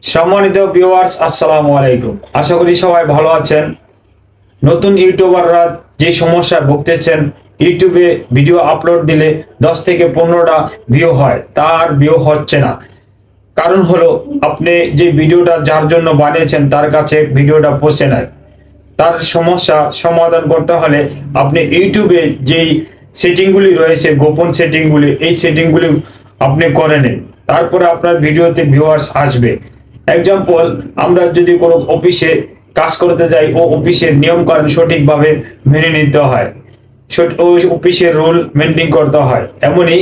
সম্মানিত ভিউয়ার্স, আসসালামু আলাইকুম। আশা করি সবাই ভালো আছেন। নতুন ইউটিউবাররা যে সমস্যায় ভুগতেছেন, ইউটিউবে ভিডিও আপলোড দিলে 10 থেকে 15টা ভিউ হয়, তার ভিউ হচ্ছে না। কারণ হলো আপনি যে ভিডিওটা যার জন্য বানিয়েছেন তার কাছে ভিডিওটা পৌঁছে নাই। তার সমস্যা সমাধান করতে হলে আপনি ইউটিউবে যেই সেটিংগুলি রয়েছে, গোপন সেটিংগুলি, এই সেটিংগুলি আপনি করে নিন। তারপরে আপনার ভিডিওতে ভিউয়ার্স আসবে। এক্সাম্পল, আমরা যদি কোনো অফিসে কাজ করতে যাই, ও অফিসের নিয়ম কানুন সঠিকভাবে মেনে নিতে হয়, ওই অফিসের রুল মেনটেন করতে হয়। এমনই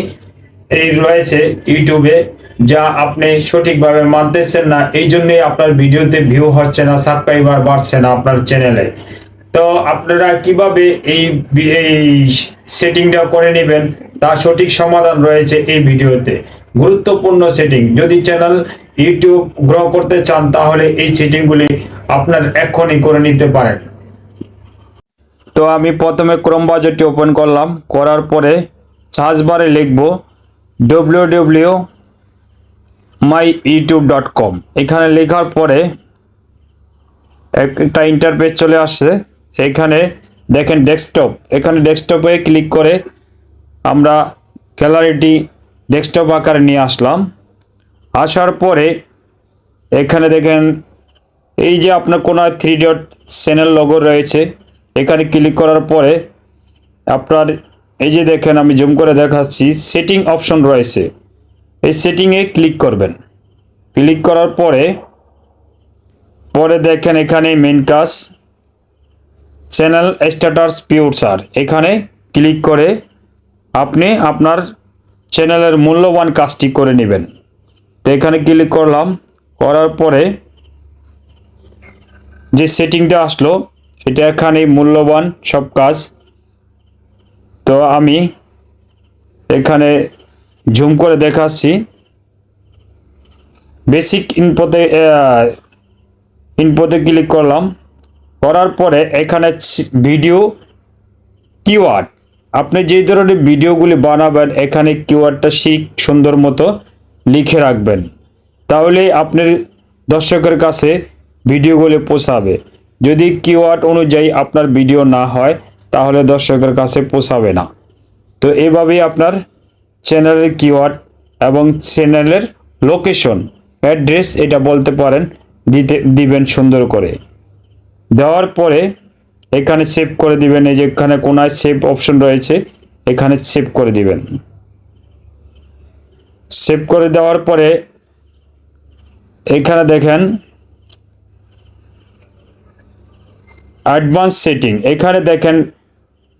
এই রয়েছে ইউটিউবে, যা আপনি সঠিকভাবে মানতেছেন না, এই জন্যই আপনার ভিডিওতে ভিউ হচ্ছে না, সাবস্ক্রাইবার বাড়ছে না আপনার চ্যানেলে। তো আপনারা কিভাবে এই সেটিংটা করে নেবেন, তার সঠিক সমাধান রয়েছে এই ভিডিওতে। গুরুত্বপূর্ণ সেটিং। যদি চ্যানেল ইউটিউব গ্রো করতে চান, তাহলে এই সেটিংগুলি আপনার এখনই করে নিতে পারেন। তো আমি প্রথমে ক্রোম ব্রাউজারটি ওপেন করলাম। করার পরে সার্চ বারে লিখব www.myyoutube.com। এখানে লেখার পরে একটা ইন্টারফেস চলে আসছে। এখানে দেখেন ডেস্কটপ, এখানে ডেস্কটপে ক্লিক করে আমরা গ্যালারিটি ডেস্কটপ আকারে নিয়ে আসলাম। আসার পরে এখানে দেখেন এই যে আপনার কোনো 3 ডট চ্যানেল লোগো রয়েছে, এখানে ক্লিক করার পরে আপনার এই যে দেখেন, আমি জুম করে দেখাচ্ছি, সেটিং অপশন রয়েছে। এই সেটিংয়ে ক্লিক করবেন। ক্লিক করার পরে দেখেন এখানে মেন কাজ, চ্যানেল স্ট্যাটাস ফিউচার, এখানে ক্লিক করে আপনি আপনার চ্যানেলের মূল্যবান কাজটি করে নেবেন। তো এখানে ক্লিক করলাম। করার পরে যে সেটিংটা আসলো, এটা এখানে মূল্যবান সব কাজ। তো আমি এখানে জুম করে দেখাচ্ছি। বেসিক ইনপোতে ক্লিক করলাম। করার পরে এখানে ভিডিও কিওয়ার্ড, আপনি যেই ধরনের ভিডিওগুলি বানাবেন, এখানে কিওয়ার্ডটা সুন্দর মতো লিখে রাখবেন। তাহলে আপনার দর্শকের কাছে ভিডিওগুলি পৌঁছাবে। যদি কিওয়ার্ড অনুযায়ী আপনার ভিডিও না হয়, তাহলে দর্শকের কাছে পৌঁছাবে না। তো এইভাবেই আপনার চ্যানেলের কিওয়ার্ড এবং চ্যানেলের লোকেশন, অ্যাড্রেস, এটা বলতে পারেন, দিবেন সুন্দর করে। দেওয়ার পরে এখানে সেভ করে দিবেন। এই যে এখানে কোনায় সেভ অপশন রয়েছে, এখানে সেভ করে দিবেন। সেভ করে দেওয়ার পরে এখানে দেখেন অ্যাডভান্স সেটিং, এখানে দেখেন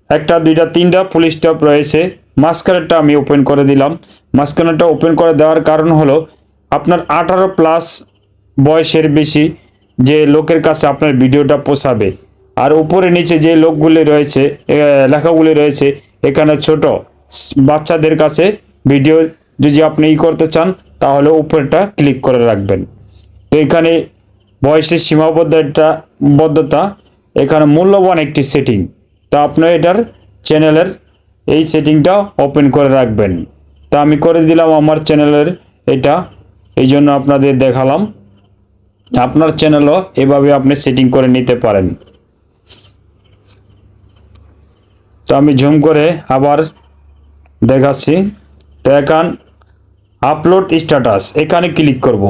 1 2 3টা ফুল স্টপ রয়েছে। মাঝখানেরটা আমি ওপেন করে দিলাম। মাঝখানেরটা ওপেন করে দেওয়ার কারণ হলো আপনার 18+ বয়সের বেশি যে লোকের কাছে আপনার ভিডিওটা পৌঁছাবে। আর উপরে নিচে যে লোকগুলি রয়েছে, লেখাগুলি রয়েছে, এখানে ছোট বাচ্চাদের কাছে ভিডিও যদি আপনি করতে চান, তাহলে উপরেটা ক্লিক করে রাখবেন। তো এখানে বয়সের সীমাবদ্ধতা এখানে মূল্যবান একটি সেটিং। তা আপনি এটার চ্যানেলের এই সেটিংটা ওপেন করে রাখবেন। তা আমি করে দিলাম আমার চ্যানেলের এটা, এই জন্য আপনাদের দেখালাম। আপনার চ্যানেলও এভাবে আপনি সেটিং করে নিতে পারেন। তো আমি জুম করে আবার দেখাচ্ছি। তো এখন আপলোড স্ট্যাটাস, এখানে ক্লিক করব।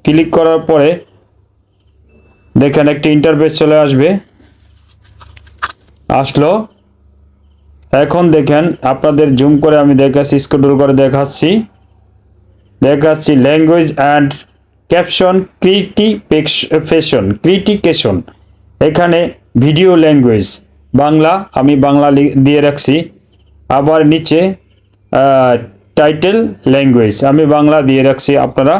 ক্লিক করার পরে দেখেন একটি ইন্টারফেস চলে আসলো। এখন দেখেন আপনাদের জুম করে আমি দেখাচ্ছি, স্ক্রল করে দেখাচ্ছি ল্যাঙ্গুয়েজ অ্যান্ড ক্যাপশন ক্রিটিকেশন। এখানে ভিডিও ল্যাঙ্গুয়েজ বাংলা, আমি বাংলা দিয়ে রাখছি। আবার নিচে টাইটেল ল্যাঙ্গুয়েজ আমি বাংলা দিয়ে রাখছি। আপনারা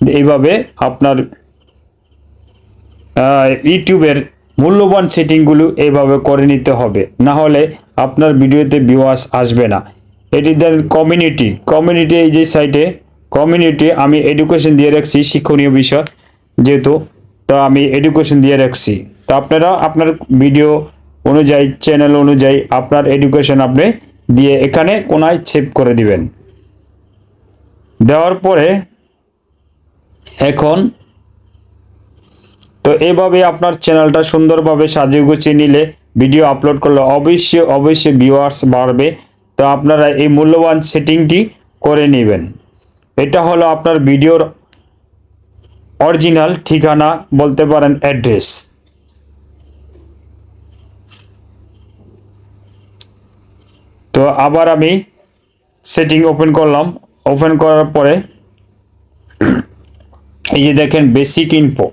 এইভাবে আপনার ইউটিউবের মূল্যবান সেটিংগুলো এইভাবে করে নিতে হবে, না হলে আপনার ভিডিওতে ভিউয়ার্স আসবে না। এটি দেন কমিউনিটি, এই যে সাইটে কমিউনিটি আমি এডুকেশন দিয়ে রাখছি, শিক্ষণীয় বিষয় যেহেতু, তো আমি এডুকেশন দিয়ে রাখছি। তো আপনারা আপনার ভিডিও অনুযায়ী, চ্যানেল অনুযায়ী আপনার এডুকেশন আপনি দিয়ে এখানে কোনায় সেভ করে দিবেন। দেওয়ার পরে এখন তো এভাবে আপনার চ্যানেলটা সুন্দরভাবে সাজিয়ে গুছিয়ে নিলে ভিডিও আপলোড করলে অবশ্যই ভিউয়ার্স বাড়বে। তো আপনারা এই মূল্যবান সেটিংটি করে নেবেন। এটা হলো আপনার ভিডিওর অরিজিনাল ঠিকানা, বলতে পারেন অ্যাড্রেস। তো আবার আমি সেটিং ওপেন করলাম। ওপেন করার পরে এই যে দেখেন বেসিক ইনফো,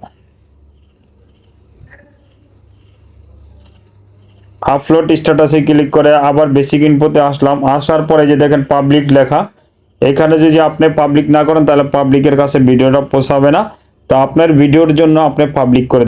আপলোড স্ট্যাটাসে ক্লিক করে আবার বেসিক ইনফোতে আসলাম। আসার পরে যে দেখেন পাবলিক লেখা, এখানে যদি আপনি পাবলিক না করেন তাহলে পাবলিকের কাছে ভিডিওটা পৌঁছাবে না। তো আপনার ভিডিওর জন্য আপনি পাবলিক করে